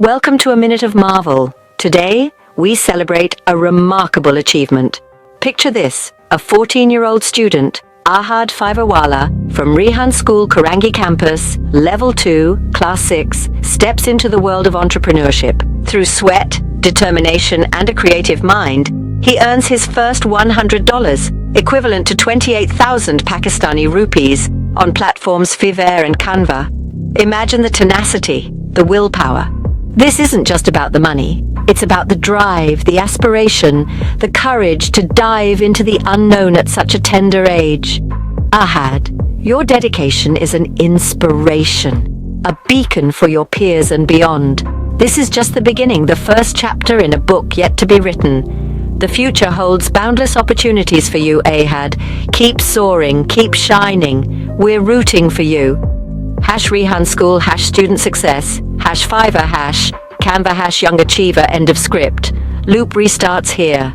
Welcome to a Minute of Marvel. Today, we celebrate a remarkable achievement. Picture this, a 14-year-old student, Ahad FiverrWala, from Rehan School Korangi Campus, Level 2, Class 6, steps into the world of entrepreneurship. Through sweat, determination, and a creative mind, he earns his first $100, equivalent to 28,000 Pakistani rupees, on platforms Fiverr and Canva. Imagine the tenacity, the willpower. This isn't just about the money. It's about the drive, the aspiration, the courage to dive into the unknown at such a tender age. Ahad, your dedication is an inspiration, a beacon for your peers and beyond. This is just the beginning, the first chapter in a book yet to be written. The future holds boundless opportunities for you, Ahad. Keep soaring, keep shining. We're rooting for you. #Rehan School, #student success, #Fiverr, #Canva, #young achiever, end of script. Loop restarts here.